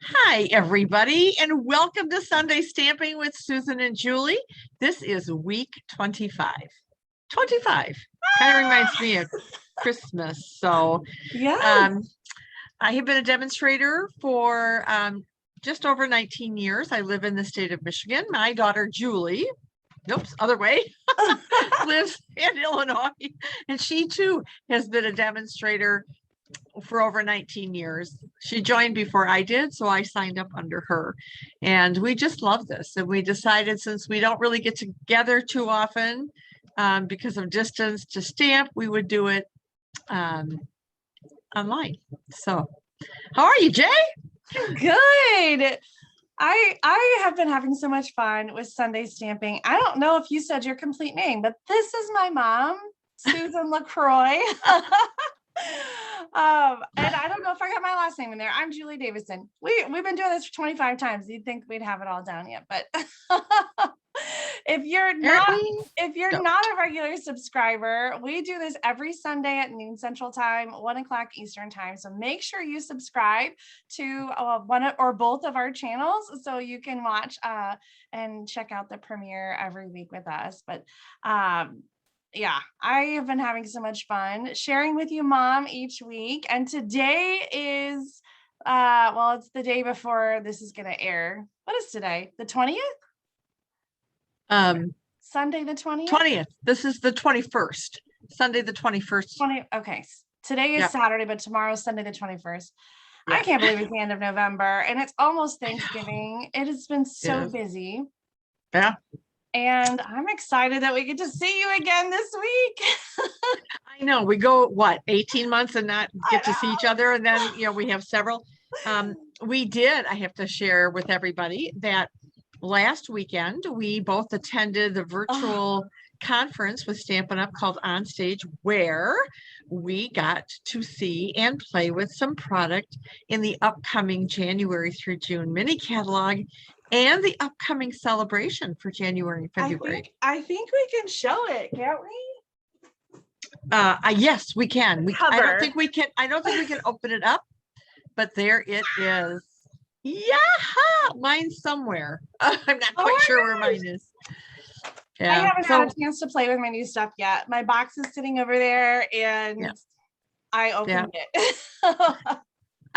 Hi, everybody, and welcome to Sunday Stamping with Susan and Julie. This is week 25. 25 kind of reminds me of Christmas. So, Yeah. I have been a demonstrator for just over 19 years. I live in the state of Michigan. My daughter, Julie, other way, lives in Illinois, and she too has been a demonstrator for over 19 years. She joined before I did, so I signed up under her. And we just love this. And we decided, since we don't really get together too often because of distance to stamp, we would do it online. So how are you, Jay? Good. I have been having so much fun with Sunday Stamping. I don't know if you said your complete name, but this is my mom, Susan LaCroix. And I don't know if I got my last name in there. I'm Julie Davison. We've been doing this for 25 times. You'd think we'd have it all down yet, but if you're not a regular subscriber, we do this every Sunday at noon Central Time, 1 o'clock Eastern Time. So make sure you subscribe to one or both of our channels so you can watch and check out the premiere every week with us. But yeah, I have been having so much fun sharing with you, Mom, each week. And today is, it's the day before this is going to air. What is today? The 20th? Sunday, the 20th? 20th. This is the 21st. Sunday, the 21st. Okay. Today is Saturday, but tomorrow's Sunday, the 21st. Yeah. I can't believe it's the end of November and it's almost Thanksgiving. It has been so busy. Yeah. And I'm excited that we get to see you again this week. I know we go 18 months and not get to see each other. And then, we have several. I have to share with everybody that last weekend, we both attended the virtual conference with Stampin' Up! Called On Stage, where we got to see and play with some product in the upcoming January through June mini catalog and the upcoming celebration for January and February. I think we can show it, can't we? Yes, we can. I don't think we can open it up, but there it is. Yeah, mine's somewhere. I'm not quite sure where mine is. Yeah. I haven't had a chance to play with my new stuff yet. My box is sitting over there and I opened it.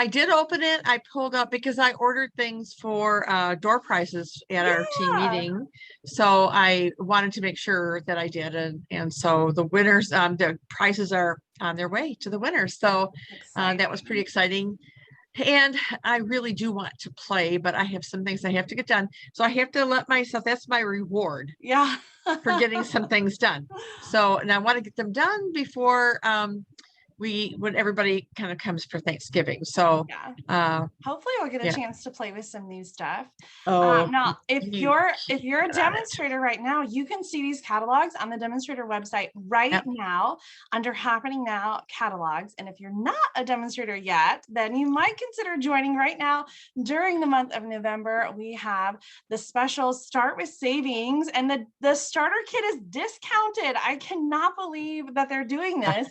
I did open it. I pulled up because I ordered things for door prizes at our team meeting. So I wanted to make sure that I did. And so the winners, the prizes are on their way to the winners. So that was pretty exciting. And I really do want to play, but I have some things I have to get done. So I have to let myself, that's my reward. Yeah. For getting some things done. So, and I want to get them done before when everybody kind of comes for Thanksgiving. So hopefully we'll get a chance to play with some new stuff. Oh, now if you're a demonstrator right now, you can see these catalogs on the demonstrator website right now under Happening Now catalogs. And if you're not a demonstrator yet, then you might consider joining right now. During the month of November, we have the special Start with Savings, and the starter kit is discounted. I cannot believe that they're doing this.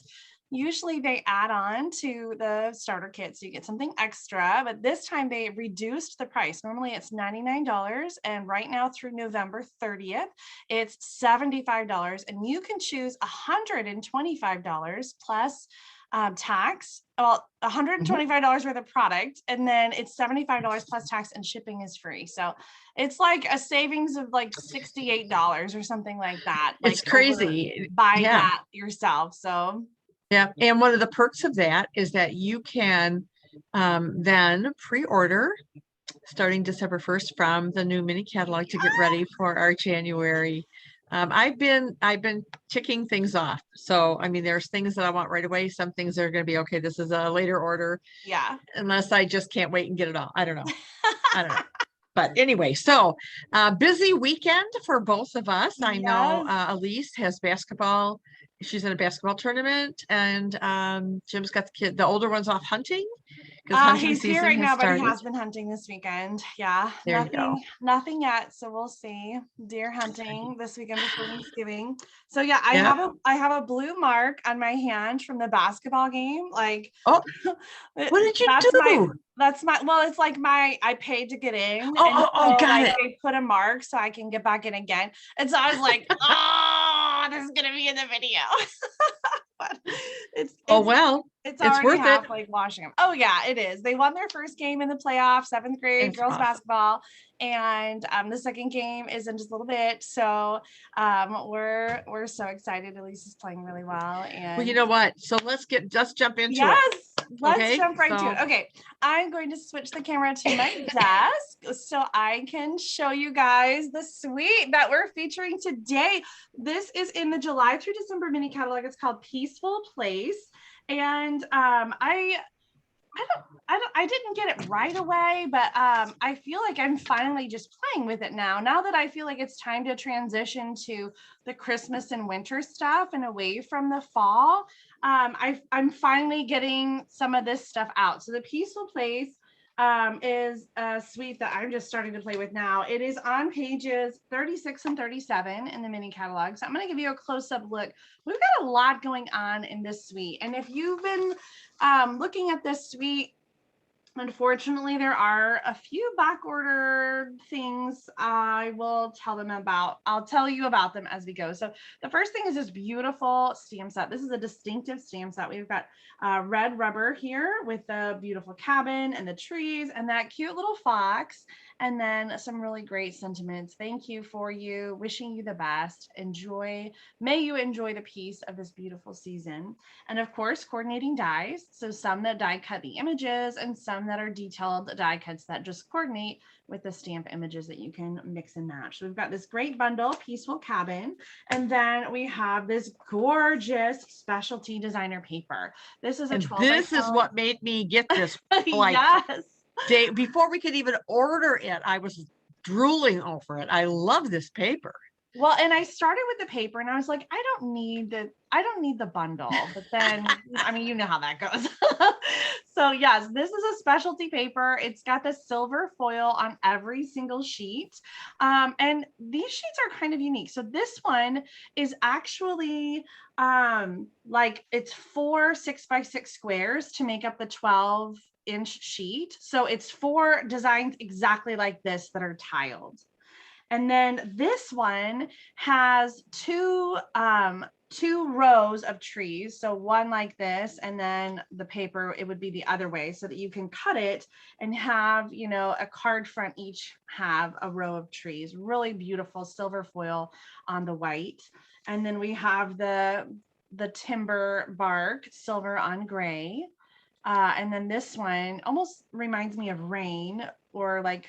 Usually they add on to the starter kit, so you get something extra, but this time they reduced the price. Normally it's $99, and right now through November 30th, it's $75, and you can choose $125 plus tax. Well, $125 worth of product, and then it's $75 plus tax, and shipping is free. So it's like a savings of like $68 or something like that. It's crazy. Buy that yourself. So yeah. And one of the perks of that is that you can then pre-order starting December 1st from the new mini catalog to get ready for our January. I've been ticking things off. So, I mean, there's things that I want right away. Some things are going to be, okay, this is a later order. Yeah. Unless I just can't wait and get it all. I don't know. But anyway, so busy weekend for both of us. I know Elise has basketball. She's in a basketball tournament, and Jim's got the older one's off hunting. He's here right now, but he has been hunting this weekend. Yeah, nothing yet. So we'll see. Deer hunting this weekend before Thanksgiving. So yeah, I have a blue mark on my hand from the basketball game. Like, what did you do? That's well, it's like I paid to get in. And Oh, so got like it. they put a mark so I can get back in again. And so I was like, oh, this is gonna be in the video. But it's Oh, it's well, it's it's already worth it. half like washing them. Oh yeah, it is. They won their first game in the playoffs, 7th grade It's girls awesome. basketball. And the second game is in just a little bit. So we're so excited. Elise is playing really well. Well, you And know what? So let's jump into it. yes, let's Okay. jump right to So it. Okay, I'm going to switch the camera to my desk so I can show you guys the suite that we're featuring today. This is in the July through December mini catalog. It's called Peaceful Place. And I didn't get it right away, but I feel like I'm finally just playing with it now that I feel like it's time to transition to the Christmas and winter stuff and away from the fall. I'm finally getting some of this stuff out. So the Peaceful Place is a suite that I'm just starting to play with now. It is on pages 36 and 37 in the mini catalog. So I'm going to give you a close-up look. We've got a lot going on in this suite. And if you've been looking at this suite, unfortunately, there are a few back order things I will tell them about. I'll tell you about them as we go. So the first thing is this beautiful stamp set. This is a distinctive stamp set. We've got red rubber here with the beautiful cabin and the trees and that cute little fox. And then some really great sentiments. Thank you for you. Wishing you the best. Enjoy. May you enjoy the peace of this beautiful season. And of course, coordinating dies. So some that die cut the images and some that are detailed die cuts that just coordinate with the stamp images that you can mix and match. So we've got this great bundle, Peaceful Cabin. And then we have this gorgeous specialty designer paper. This is a 12 by 12. this is what made me get this. Like, yes. Day before we could even order it, I was drooling over it. I love this paper. Well, and I started with the paper and I was like, I don't need the bundle, but then, I mean, you know how that goes. So yes, this is a specialty paper. It's got the silver foil on every single sheet. And these sheets are kind of unique. So this one is actually like it's 4 6x6 squares to make up the 12-inch sheet. So it's 4 designs exactly like this that are tiled. And then this one has two rows of trees. So one like this, and then the paper, it would be the other way so that you can cut it and have, you know, a card front each have a row of trees. Really beautiful silver foil on the white. And then we have the timber bark, silver on gray. And then this one almost reminds me of rain or like,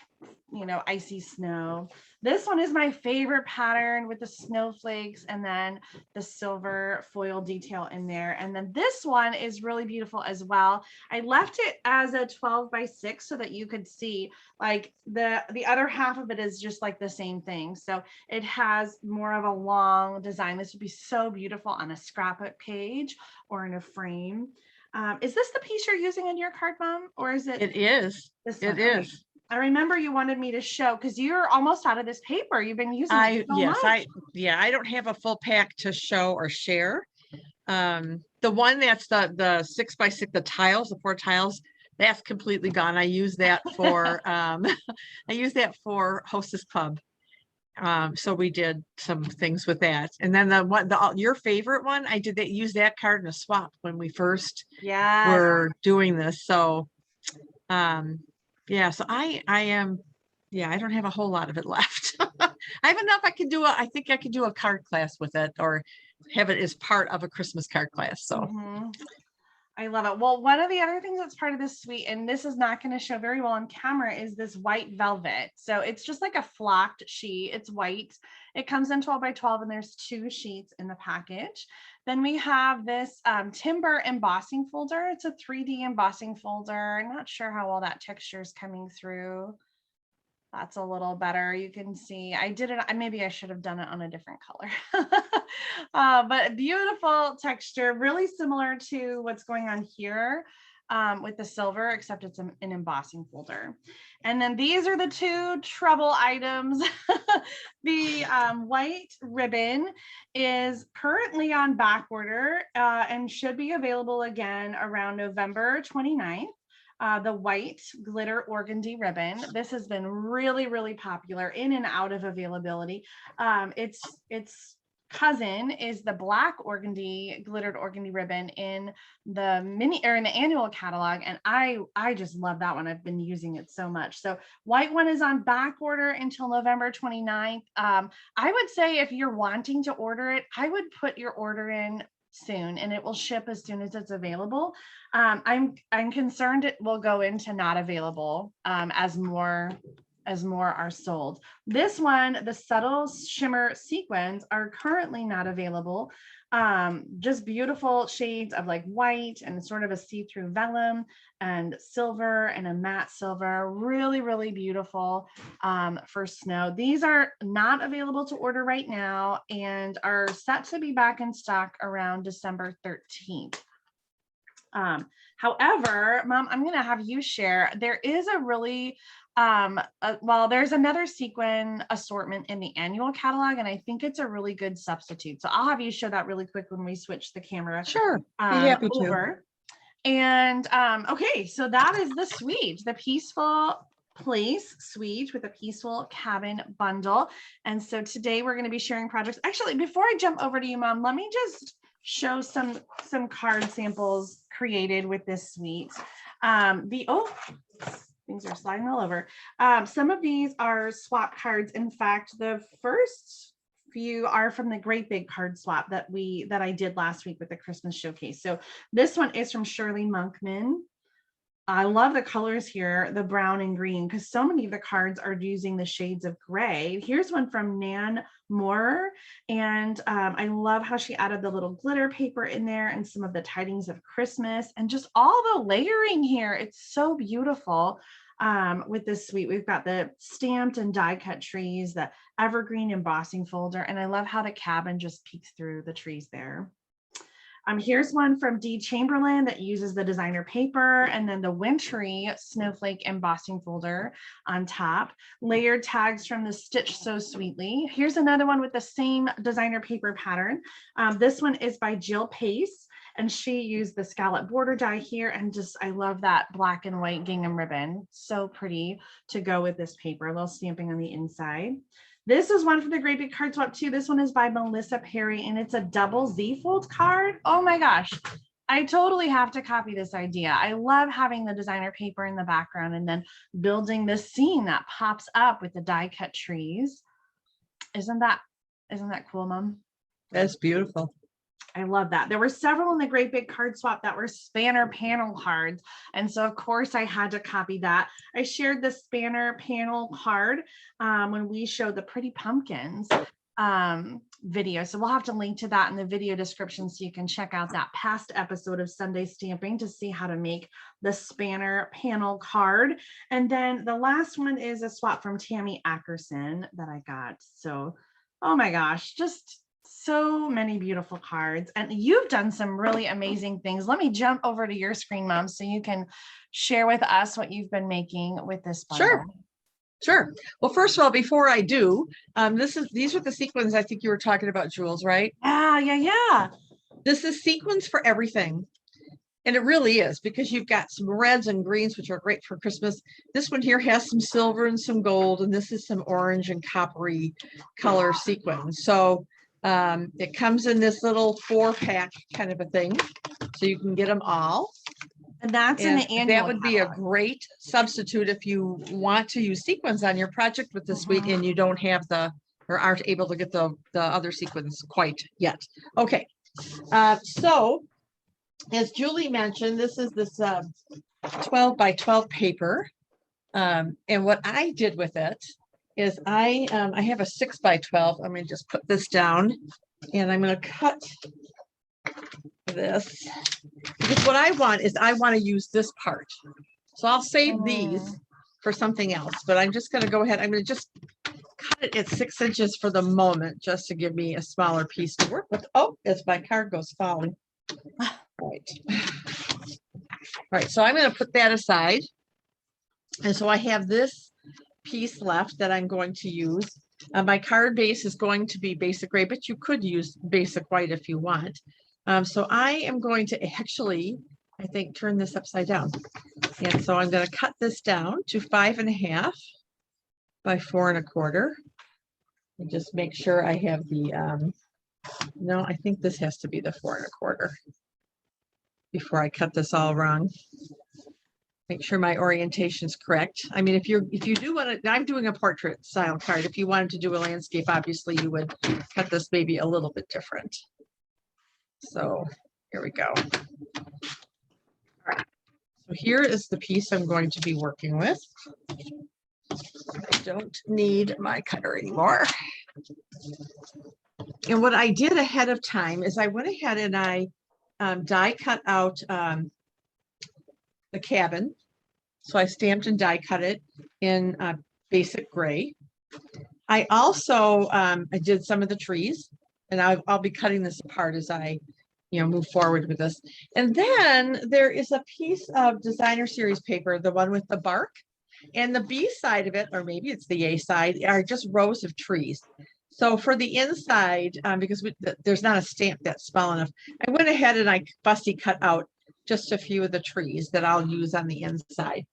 you know, icy snow. This one is my favorite pattern with the snowflakes and then the silver foil detail in there. And then this one is really beautiful as well. I left it as a 12 by 6 so that you could see like the other half of it is just like the same thing. So it has more of a long design. This would be so beautiful on a scrapbook page or in a frame. Is this the piece you're using in your card, Mom? Or is it? It is. This It one? Okay. is. I remember you wanted me to show because you're almost out of this paper. You've been using it so much. I don't have a full pack to show or share. The one that's the 6x6, the tiles, the 4 tiles, that's completely gone. I use that for Hostess Club. So we did some things with that. And then your favorite one, I did that, use that card in a swap when we first were doing this. So yeah, so I don't have a whole lot of it left. I have enough. I think I could do a card class with it or have it as part of a Christmas card class. So I love it. Well, one of the other things that's part of this suite, and this is not going to show very well on camera, is this white velvet. So it's just like a flocked sheet. It's white. It comes in 12 by 12 and there's 2 sheets in the package. Then we have this timber embossing folder. It's a 3D embossing folder. I'm not sure how well that texture is coming through. That's a little better. You can see I did it. Maybe I should have done it on a different color. But beautiful texture, really similar to what's going on here with the silver, except it's an embossing folder. And then these are the 2 trouble items. The white ribbon is currently on back order and should be available again around November 29th. the white glitter organdy ribbon. This has been really, really popular, in and out of availability. Its cousin is the black organdy, glittered organdy ribbon in the mini or in the annual catalog, and I just love that one. I've been using it so much. So white one is on back order until November 29th. I would say if you're wanting to order it, I would put your order in soon and it will ship as soon as it's available. I'm concerned it will go into not available as more are sold. This one, the subtle shimmer sequins, are currently not available. Just beautiful shades of like white and sort of a see-through vellum and silver and a matte silver. Really, really beautiful for snow. These are not available to order right now and are set to be back in stock around December 13th. However, Mom, I'm going to have you share. There is a really well, there's another sequin assortment in the annual catalog, and I think it's a really good substitute. So I'll have you show that really quick when we switch the camera. Sure, be happy over. And okay, so that is the suite, the Peaceful Place suite with a Peaceful Cabin bundle. And so today we're going to be sharing projects. Actually, before I jump over to you, Mom, let me just show some card samples created with this suite. Things are sliding all over. Some of these are swap cards. In fact, the first few are from the Great Big Card Swap that I did last week with the Christmas showcase. So this one is from Shirley Monkman. I love the colors here, the brown and green, because so many of the cards are using the shades of gray. Here's one from Nan Moore, and I love how she added the little glitter paper in there and some of the tidings of Christmas and just all the layering here. It's so beautiful. With this suite, we've got the stamped and die cut trees, the evergreen embossing folder, and I love how the cabin just peeks through the trees there. Here's one from Dee Chamberlain that uses the designer paper and then the wintry snowflake embossing folder on top. Layered tags from the Stitch So Sweetly. Here's another one with the same designer paper pattern. This one is by Jill Pace, and she used the scallop border die here, and just I love that black and white gingham ribbon. So pretty to go with this paper. A little stamping on the inside. This is one from the Great Big Card Swap too. This one is by Melissa Perry, and it's a double Z fold card. Oh my gosh, I totally have to copy this idea. I love having the designer paper in the background and then building this scene that pops up with the die cut trees. Isn't that cool, Mom? That's beautiful. I love that. There were several in the Great Big Card Swap that were spanner panel cards. And so of course I had to copy that. I shared the spanner panel card when we showed the Pretty Pumpkins video. So we'll have to link to that in the video description so you can check out that past episode of Sunday Stamping to see how to make the spanner panel card. And then the last one is a swap from Tammy Ackerson that I got. So, oh my gosh, just so many beautiful cards, and you've done some really amazing things. Let me jump over to your screen, Mom, so you can share with us what you've been making with this bundle. Sure. Well, first of all, before I do, these are the sequins I think you were talking about, Jules, right? Yeah. This is Sequins For Everything. And it really is, because you've got some reds and greens, which are great for Christmas. This one here has some silver and some gold, and this is some orange and coppery color sequins. So it comes in this little 4-pack kind of a thing, so you can get them all. And that's in the annual. That would be a great substitute if you want to use sequins on your project with the suite and you don't have or aren't able to get the other sequins quite yet. Okay, so as Julie mentioned, this is this 12 by 12 paper, and what I did with it is I have a 6 by 12. I'm going to just put this down and I'm going to cut this, because what I want to use this part. So I'll save these for something else, but I'm just going to go ahead. I'm going to just cut it at 6 inches for the moment, just to give me a smaller piece to work with. Oh, as my card goes falling. Right. So I'm going to put that aside. And so I have this piece left that I'm going to use. My card base is going to be basic gray, but you could use basic white if you want. So I am going to actually, I think, turn this upside down. And so I'm going to cut this down to 5.5 by 4.25. And just make sure I have the, no, I think this has to be the 4.25 before I cut this all wrong. Make sure my orientation is correct. I mean, if you do want to, I'm doing a portrait style card. If you wanted to do a landscape, obviously you would cut this maybe a little bit different. So here we go. All right. So here is the piece I'm going to be working with. I don't need my cutter anymore. And what I did ahead of time is I went ahead and I die cut out the cabin. So I stamped and die cut it in basic gray. I also I did some of the trees, and I'll be cutting this apart as I move forward with this. And then there is a piece of designer series paper, the one with the bark, and the B side of it, or maybe it's the A side, are just rows of trees. So for the inside, because there's not a stamp that's small enough, I went ahead and I fussy cut out just a few of the trees that I'll use on the inside.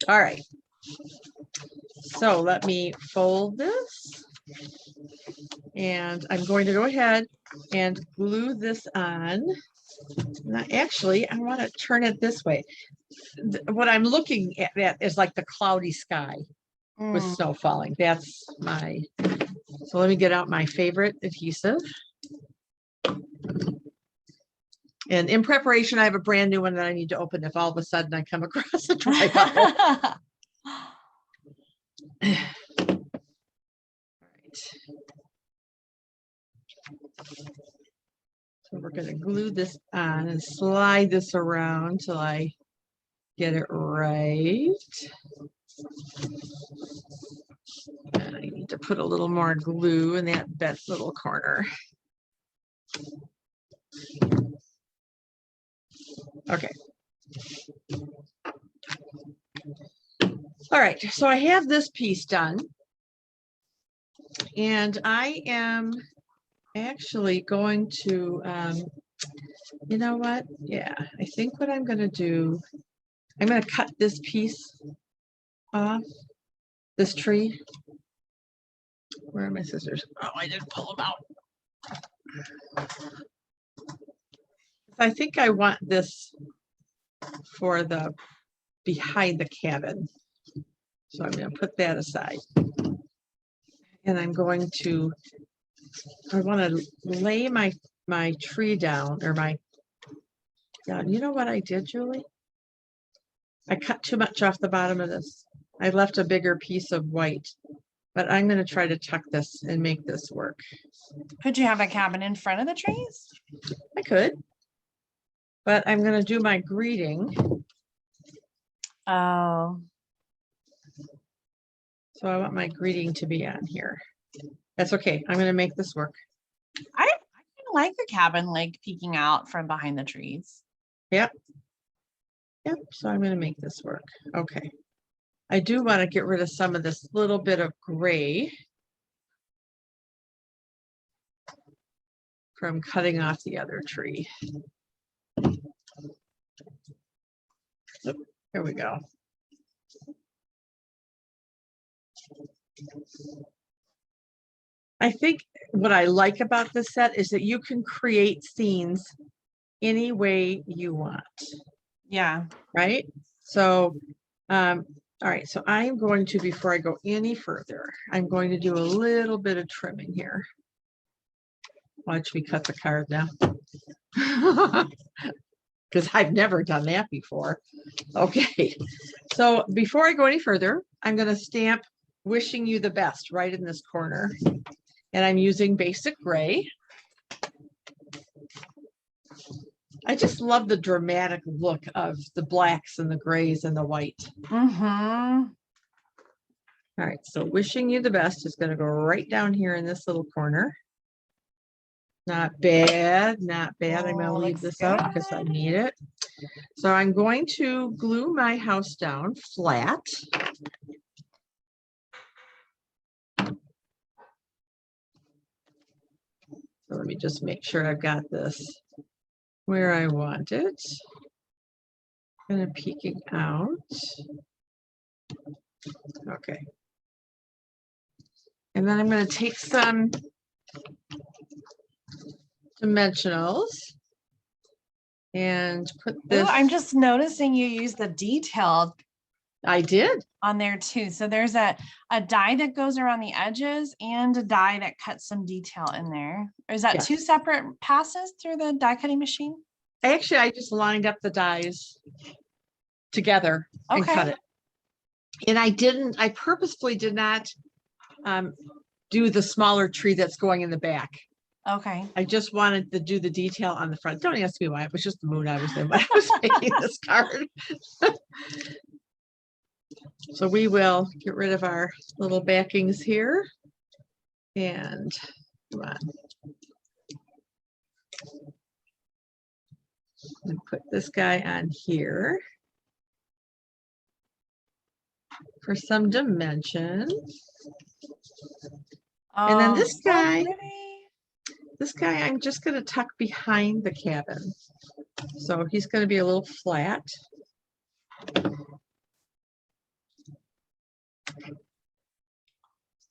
All right. So let me fold this. And I'm going to go ahead and glue this on. Now, actually, I want to turn it this way. What I'm looking at is like the cloudy sky with snow falling. That's my, so let me get out my favorite adhesive. And in preparation, I have a brand new one that I need to open if all of a sudden I come across a dry bottle. All right. So we're going to glue this on and slide this around till I get it right. And I need to put a little more glue in that bent little corner. Okay. All right, so I have this piece done. And I am actually going to, you know what? Yeah, I think what I'm going to do, I'm going to cut this piece off, this tree. Where are my scissors? Oh, I didn't pull them out. I think I want this for the behind the cabin. So I'm going to put that aside. And I'm going to, I want to lay my tree down, or my, you know what I did, Julie? I cut too much off the bottom of this. I left a bigger piece of white, but I'm going to try to tuck this and make this work. Could you have a cabin in front of the trees? I could, but I'm going to do my greeting. Oh. So I want my greeting to be on here. That's okay. I'm going to make this work. I kind of like the cabin like peeking out from behind the trees. Yep. Yep. So I'm going to make this work. Okay. I do want to get rid of some of this little bit of gray from cutting off the other tree. Oop, here we go. I think what I like about this set is that you can create scenes any way you want. Yeah. Right? So, all right, so I'm going to, before I go any further, I'm going to do a little bit of trimming here. Watch me cut the card now. Because I've never done that before. Okay, so before I go any further, I'm going to stamp "Wishing You the Best" right in this corner. And I'm using basic gray. I just love the dramatic look of the blacks and the grays and the white. Mm-hmm. All right, so "Wishing You the Best" is going to go right down here in this little corner. Not bad, not bad. I'm going to leave this up because I need it. So I'm going to glue my house down flat. So let me just make sure I've got this where I want it. kind of peeking out. Okay. And then I'm going to take some dimensionals and put this. Ooh, I'm just noticing you use the detail I did. on there too. So there's a die that goes around the edges and a die that cuts some detail in there. Or is that Yes. two separate passes through the die cutting machine? Actually, I just lined up the dies together and cut it. And I purposefully did not do the smaller tree that's going in the back. Okay. I just wanted to do the detail on the front. Don't ask me why. It was just the mood I was in when I was making this card. So we will get rid of our little backings here. And come on. And put this guy on here for some dimensions. Oh, and then this so guy, pretty. I'm just going to tuck behind the cabin. So he's going to be a little flat.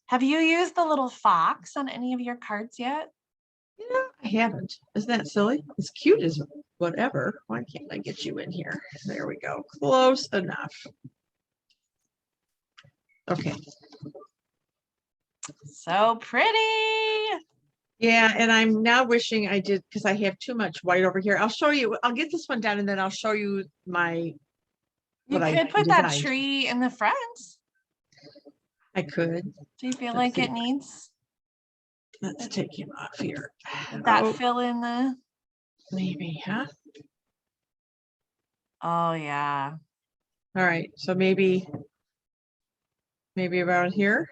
Have you used the little fox on any of your cards yet? You know, I haven't. Isn't that silly? It's cute as whatever. Why can't I get you in here? There we go. Close enough. Okay. So pretty. Yeah, and I'm now wishing I did because I have too much white over here. I'll show you. I'll get this one done and then I'll show you my. You could put that tree in the front. I could. Do you feel like it needs? Let's take him off here. Would that fill in the? Maybe, huh? Oh yeah. All right, so maybe around here.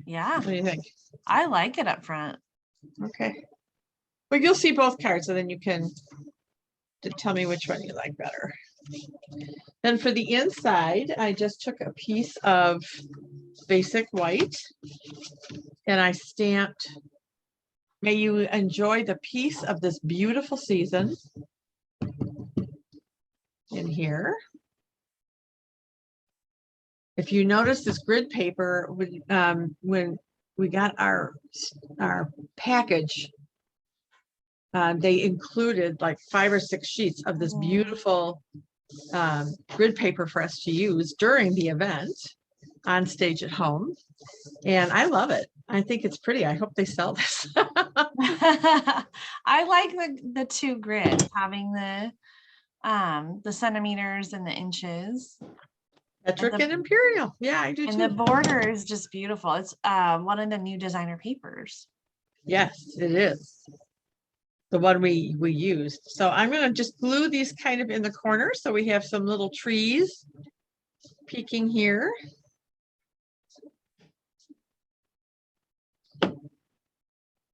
Yeah. What do you think? I like it up front. Okay. Well, you'll see both cards, so then you can tell me which one you like better. Then for the inside, I just took a piece of basic white and I stamped, "May you enjoy the peace of this beautiful season," in here. If you notice this grid paper, when we got our package, they included like 5 or 6 sheets of this beautiful grid paper for us to use during the event on stage at home. And I love it. I think it's pretty. I hope they sell this. I like the 2 grids, having the centimeters and the inches. Metric and imperial. Yeah, I do too. And the border is just beautiful. It's one of the new designer papers. Yes, it is. The one we used. So I'm going to just glue these kind of in the corner so we have some little trees peeking here.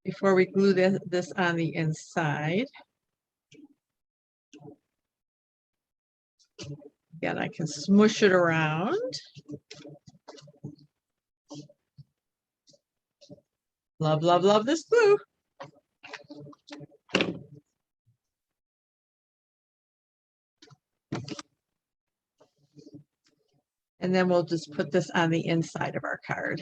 Before we glue this on the inside. Again, I can smush it around. Love, love, love this glue. And then we'll just put this on the inside of our card.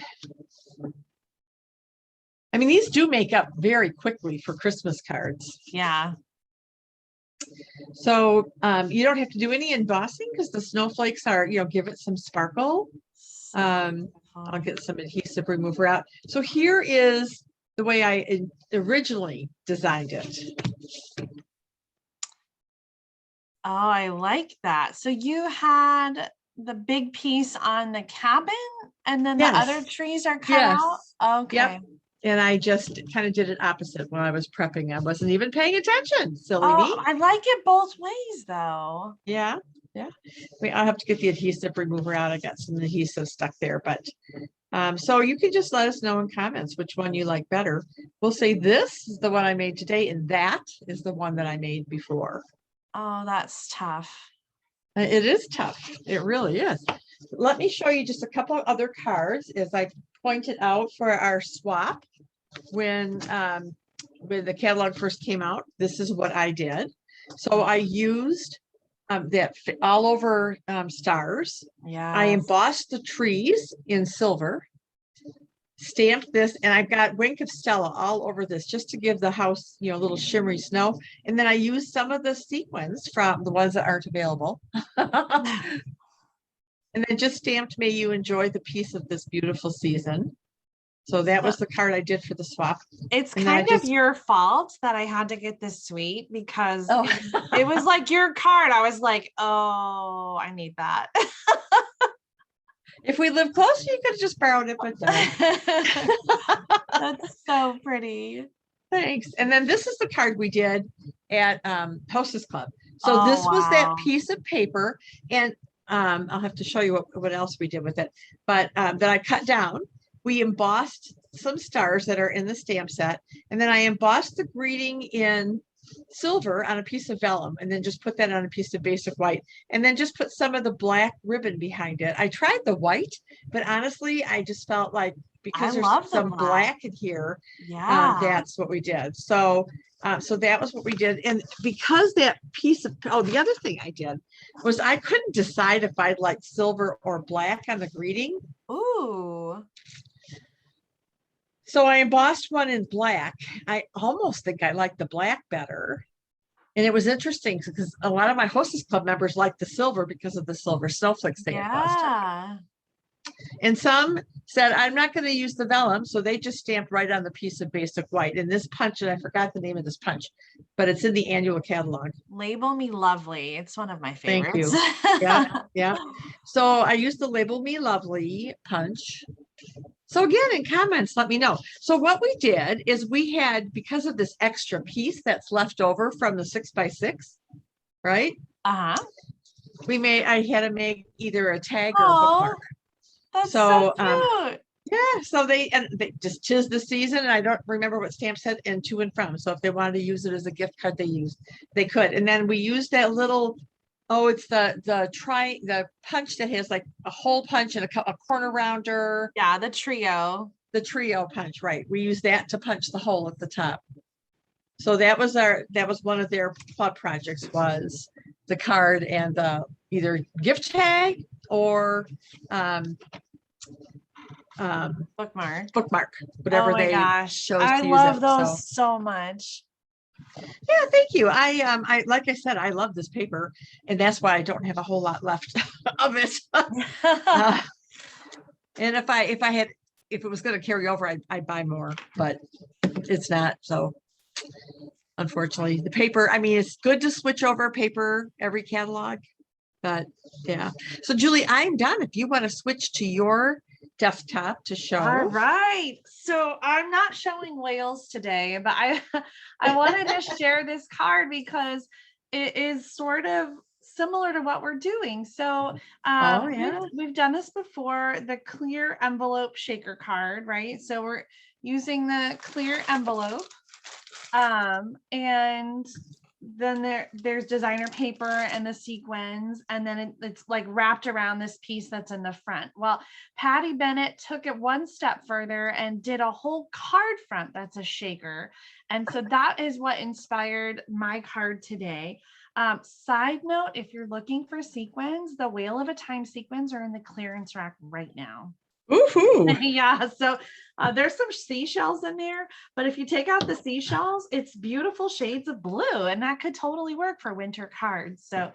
I mean, these do make up very quickly for Christmas cards. Yeah. So you don't have to do any embossing because the snowflakes are, give it some sparkle. I'll get some adhesive remover out. So here is the way I originally designed it. Oh, I like that. So you had the big piece on the cabin and then the other trees are cut out? Okay. Yep. And I just kind of did it opposite when I was prepping. I wasn't even paying attention. Silly me. I like it both ways though. Yeah. Yeah. I'll have to get the adhesive remover out. I got some adhesive stuck there, but so you can just let us know in comments which one you like better. We'll say this is the one I made today and that is the one that I made before. Oh, that's tough. It is tough. It really is. Let me show you just a couple of other cards as I pointed out for our swap when the catalog first came out. This is what I did. So I used all over stars. Yeah. I embossed the trees in silver, stamped this, and I've got Wink of Stella all over this just to give the house, a little shimmery snow. And then I used some of the sequins from the ones that aren't available. And then just stamped, may you enjoy the peace of this beautiful season. So that was the card I did for the swap. It's kind of your fault that I had to get this suite because it was like your card. I was like, oh, I need that. If we live closer, you could have just borrowed it, but that's so pretty. Thanks. And then this is the card we did at Hostess Club. So this was that piece of paper, and I'll have to show you what else we did with it, but that I cut down. We embossed some stars that are in the stamp set, and then I embossed the greeting in silver on a piece of vellum, and then just put that on a piece of basic white, and then just put some of the black ribbon behind it. I tried the white, but honestly, I just felt like because there's some black in here, that's what we did. So so that was what we did. And because that piece of, the other thing I did was I couldn't decide if I'd like silver or black on the greeting. Ooh. So I embossed one in black. I almost think I like the black better. And it was interesting because a lot of my Hostess Club members like the silver because of the silver snowflakes they embossed. And some said, I'm not going to use the vellum. So they just stamped right on the piece of basic white. And this punch, and I forgot the name of this punch, but it's in the annual catalog. Label Me Lovely. It's one of my favorites. Thank you. Yeah. So I used the Label Me Lovely punch. So again, in comments, let me know. So what we did is we had, because of this extra piece that's left over from the 6x6, right? I had to make either a tag or a bookmark. That's so cute. Yeah, so they just 'tis the season, and I don't remember what stamp said, and to and from. So if they wanted to use it as a gift card, they could. And then we used that little, it's the punch that has like a hole punch and a corner rounder. Yeah, the trio punch, right? We used that to punch the hole at the top. So that was one of their club projects, was the card and the either gift tag or bookmark, whatever they chose to use. I love those so much. Yeah, thank you. I like I said, I love this paper, and that's why I don't have a whole lot left of it. And if it was going to carry over, I'd buy more, but it's not. So unfortunately, the paper, I mean, it's good to switch over paper every catalog, but yeah. So Julie, I'm done. If you want to switch to your desktop to show. All right. So I'm not showing whales today, but I wanted to share this card because it is sort of similar to what we're doing. So we've done this before, the clear envelope shaker card, right? So we're using the clear envelope, and then there's designer paper and the sequins, and then it's like wrapped around this piece that's in the front. Well, Patty Bennett took it one step further and did a whole card front that's a shaker. And so that is what inspired my card today. Side note, if you're looking for sequins, the Whale of a Time sequins are in the clearance rack right now. Woohoo! Yeah, so there's some seashells in there, but if you take out the seashells, it's beautiful shades of blue, and that could totally work for winter cards. So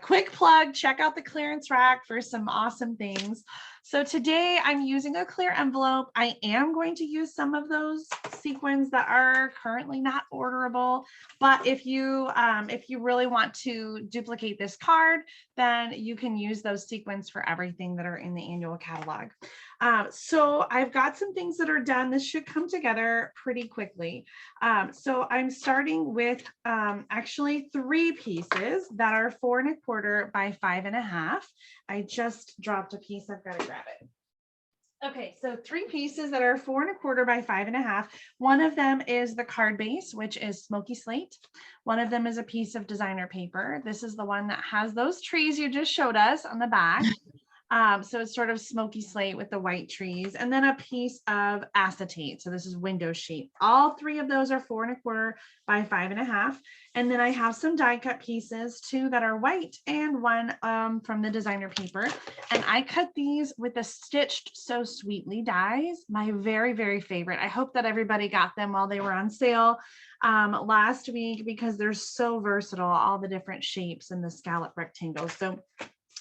quick plug, check out the clearance rack for some awesome things. So today I'm using a clear envelope. I am going to use some of those sequins that are currently not orderable, but if you really want to duplicate this card, then you can use those sequins for everything that are in the annual catalog. So I've got some things that are done. This should come together pretty quickly. So I'm starting with actually 3 pieces that are 4 1/4 by 5 1/2. I just dropped a piece. I've got to grab it. Okay, so 3 pieces that are 4 1/4 by 5 1/2. One of them is the card base, which is smoky slate. One of them is a piece of designer paper. This is the one that has those trees you just showed us on the back. So it's sort of smoky slate with the white trees, and then a piece of acetate. So this is window sheet. All three of those are 4 1/4 by 5 1/2. And then I have some die cut pieces, 2 that are white and 1 from the designer paper. And I cut these with the Stitched So Sweetly dies, my very, very favorite. I hope that everybody got them while they were on sale last week, because they're so versatile, all the different shapes and the scallop rectangles. So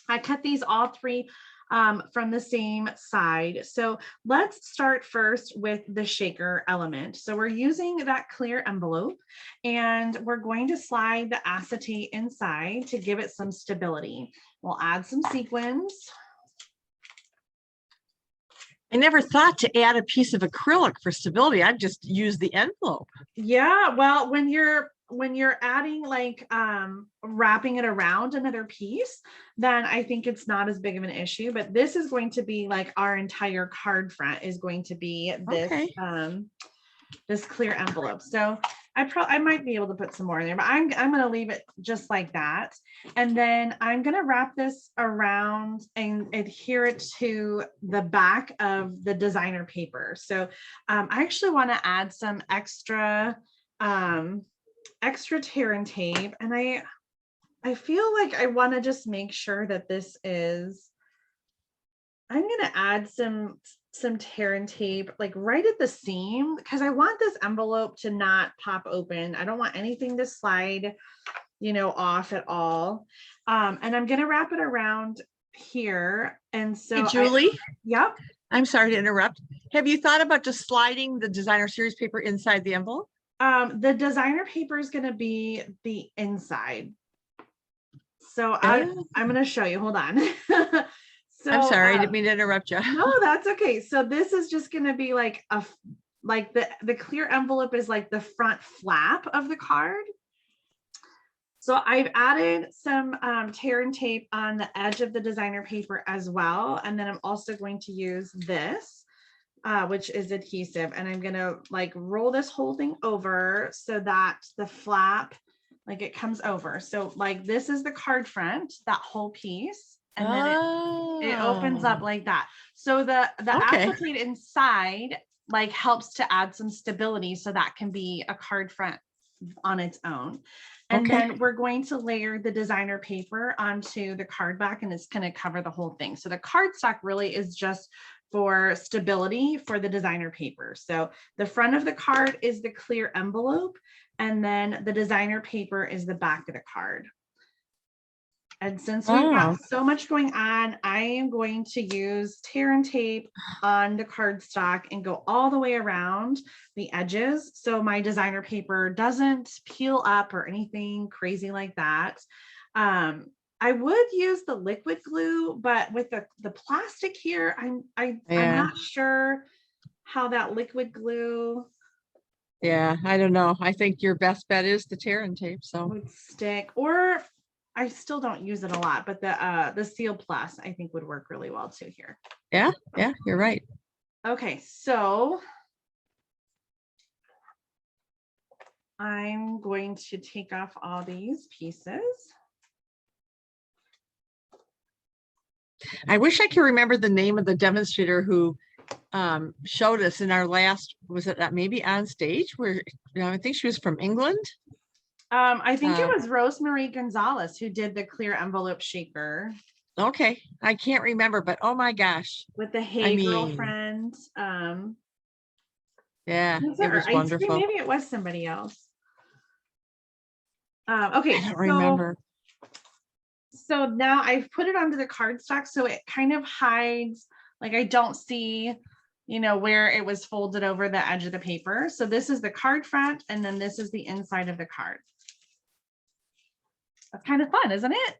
I cut these all 3 from the same side. So let's start first with the shaker element. So we're using that clear envelope, and we're going to slide the acetate inside to give it some stability. We'll add some sequins. I never thought to add a piece of acrylic for stability. I've just used the envelope. Yeah, well, when you're adding like wrapping it around another piece, then I think it's not as big of an issue. But this is going to be like our entire card front is going to be this this clear envelope. So I might be able to put some more in there, but I'm going to leave it just like that. And then I'm going to wrap this around and adhere it to the back of the designer paper. So I actually want to add some extra tear and tape, and I feel like I want to just make sure that this is, I'm going to add some tear and tape like right at the seam, because I want this envelope to not pop open. I don't want anything to slide, off at all. And I'm going to wrap it around here. And so Hey, Julie. Yep. I'm sorry to interrupt. Have you thought about just sliding the designer series paper inside the envelope? The designer paper is going to be the inside. So I'm going to show you. Hold on. So I'm sorry, I didn't mean to interrupt you. No, that's okay. So this is just going to be like the clear envelope is like the front flap of the card. So I've added some tear and tape on the edge of the designer paper as well. And then I'm also going to use this, which is adhesive. And I'm going to like roll this whole thing over so that the flap, like it comes over. So like this is the card front, that whole piece. And then it opens up like that. So the acetate inside like helps to add some stability, so that can be a card front on its own. And then we're going to layer the designer paper onto the card back, and it's going to cover the whole thing. So the cardstock really is just for stability for the designer paper. So the front of the card is the clear envelope, and then the designer paper is the back of the card. And since we've got so much going on, I am going to use tear and tape on the cardstock and go all the way around the edges, so my designer paper doesn't peel up or anything crazy like that. I would use the liquid glue, but with the plastic here, I'm not sure how that liquid glue. Yeah, I don't know. I think your best bet is the tear and tape. So would stick, or I still don't use it a lot, but the Seal Plus I think would work really well too here. Yeah, you're right. Okay, so I'm going to take off all these pieces. I wish I could remember the name of the demonstrator who showed us in our last, was it maybe on stage, where I think she was from England. I think it was Rosemary Gonzalez who did the clear envelope shaker. Okay, I can't remember, but oh my gosh. With the Hey Girlfriend. Yeah, it was wonderful. Maybe it was somebody else. Okay, I don't remember. So now I've put it onto the cardstock, so it kind of hides, like I don't see, where it was folded over the edge of the paper. So this is the card front, and then this is the inside of the card. That's kind of fun, isn't it?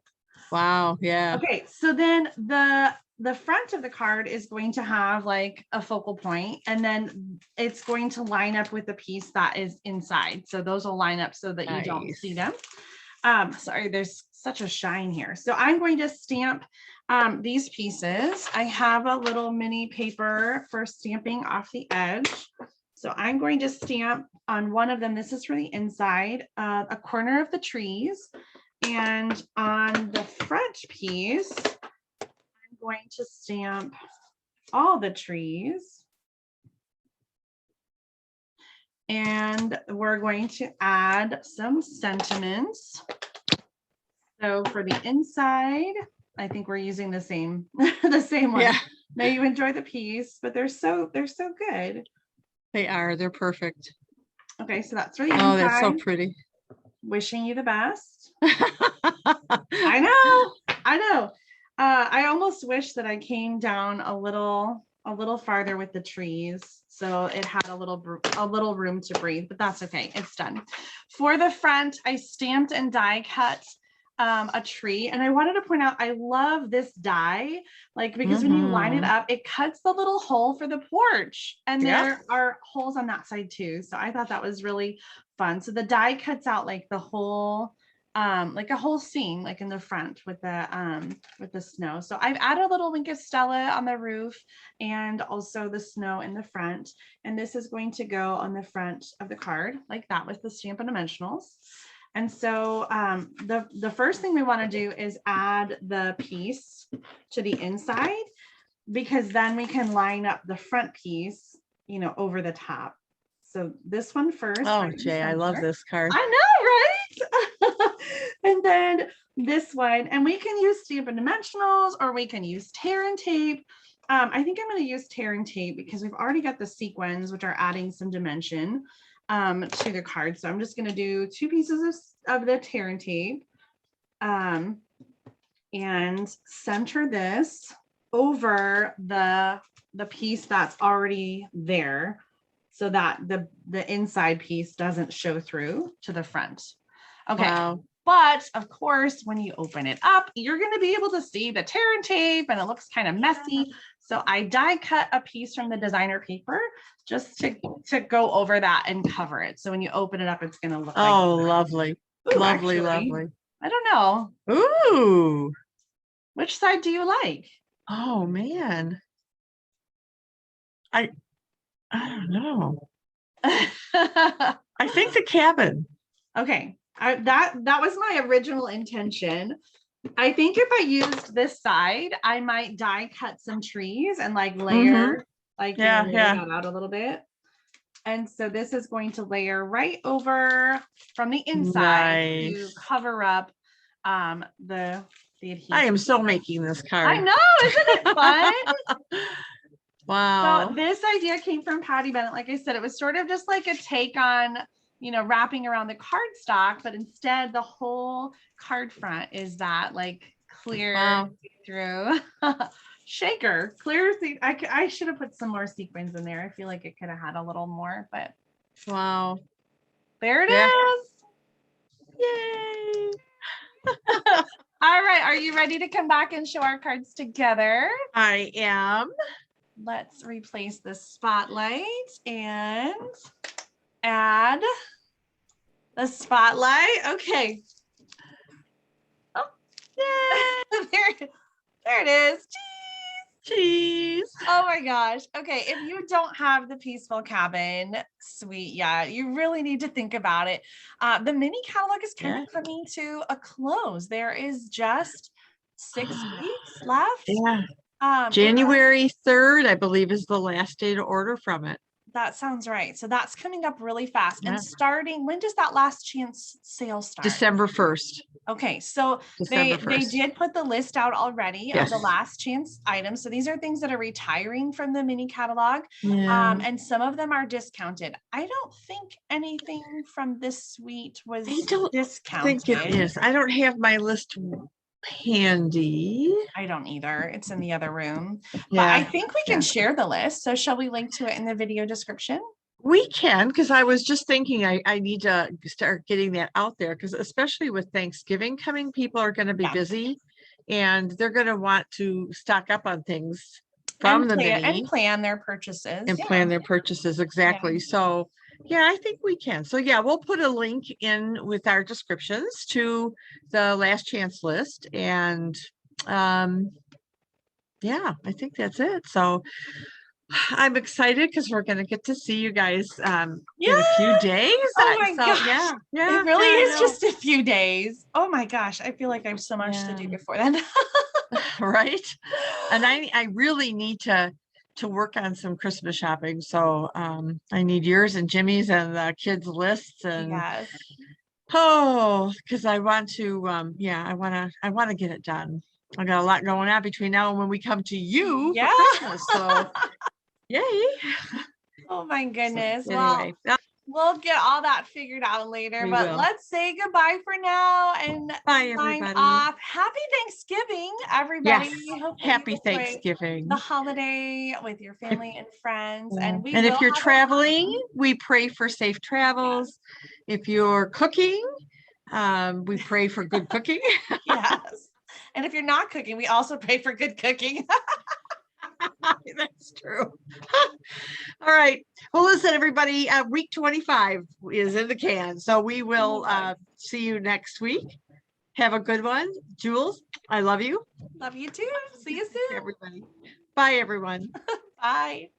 Wow, yeah. Okay, so then the front of the card is going to have like a focal point, and then it's going to line up with the piece that is inside. So those will line up so that you don't see them. Sorry, there's such a shine here. So I'm going to stamp these pieces. I have a little mini paper for stamping off the edge. So I'm going to stamp on one of them. This is for the inside, a corner of the trees. And on the front piece, I'm going to stamp all the trees. And we're going to add some sentiments. So for the inside, I think we're using the same the same one. Yeah. May you enjoy the piece, but they're so good. They are. They're perfect. Okay, so that's for the Oh, inside. that's so pretty. Wishing you the best. I know. I almost wish that I came down a little farther with the trees, so it had a little room to breathe, but that's okay. It's done. For the front, I stamped and die cut a tree, and I wanted to point out I love this die, like, because when you line it up, it cuts the little hole for the porch, and there are holes on that side too. So I thought that was really fun. So the die cuts out like the whole like a whole scene, like in the front with the snow. So I've added a little link of Stella on the roof and also the snow in the front. And this is going to go on the front of the card like that with the Stampin' Dimensionals. And so the first thing we want to do is add the piece to the inside, because then we can line up the front piece, you know, over the top. So this one first. Oh, Jay, I love this card. I know, right? And then this one, and we can use Stampin' Dimensionals, or we can use tear and tape. I think I'm going to use tear and tape because we've already got the sequins, which are adding some dimension to the card. So I'm just going to do 2 pieces of the tear and tape and center this over the piece that's already there, so that the inside piece doesn't show through to the front. Okay. Wow. But of course, when you open it up, you're going to be able to see the tear and tape, and it looks kind of messy. So I die cut a piece from the designer paper just to go over that and cover it. So when you open it up, it's going to look like. Oh, lovely. Ooh, lovely, actually, lovely. I don't know. Ooh. Which side do you like? Oh, man. I don't know. I think the cabin. Okay. That was my original intention. I think if I used this side, I might die cut some trees and like layer, like layer that out a little bit. And so this is going to layer right over from the inside to cover up the adhesive. I am so making this card. I know, isn't it fun? Wow. So this idea came from Patty Bennett. Like I said, it was sort of just like a take on, you know, wrapping around the cardstock, but instead the whole card front is that like clear through shaker, clear. I should have put some more sequins in there. I feel like it could have had a little more, but wow. There it is. Yay. All right. Are you ready to come back and show our cards together? I am. Let's replace the spotlight and add the spotlight. Okay. Oh, yay. there it is. Cheese. Oh my gosh. Okay. If you don't have the Peaceful Cabin suite yet, you really need to think about it. The mini catalog is kind of coming to a close. There is just 6 weeks left. Yeah. January 3rd, I believe, is the last day to order from it. That sounds right. So that's coming up really fast. And starting, when does that last chance sale start? December 1st. Okay, so they did put the list out already of the last chance items. So these are things that are retiring from the mini catalog. And some of them are discounted. I don't think anything from this suite was discounted. I think it is. I don't have my list handy. I don't either. It's in the other room. But I think we can share the list. So shall we link to it in the video description? We can, because I was just thinking I need to start getting that out there, because especially with Thanksgiving coming, people are going to be busy and they're going to want to stock up on things from the mini and plan their purchases. Plan their purchases. Exactly. So I think we can. So we'll put a link in with our descriptions to the last chance list. And I think that's it. So I'm excited because we're going to get to see you guys in a few days. Oh my gosh. It really is just a few days. Oh my gosh. I feel like I have so much to do before then. right? And I really need to work on some Christmas shopping. So I need yours and Jimmy's and the kids' lists and Yes. because I want to yeah, I want to get it done. I got a lot going on between now and when we come to you Yeah. for Christmas. So yay. Oh my goodness. So, Well, anyway, we'll get all that figured out later, we but will. let's say goodbye for now and Bye, sign everybody. off. Happy Thanksgiving, everybody. Yes. Hopefully Happy you enjoy Thanksgiving. the holiday with your family and friends. Yeah. And we And will if you're have traveling, we pray for safe travels. If you're cooking, we pray for good cooking. yes. And if you're not cooking, we also pray for good cooking. That's true. All right. Well, listen, everybody, week 25 is in the can. So we will see you next week. Have a good one. Jules, I love you. Love you too. See you soon. Everybody. Bye, everyone. Bye.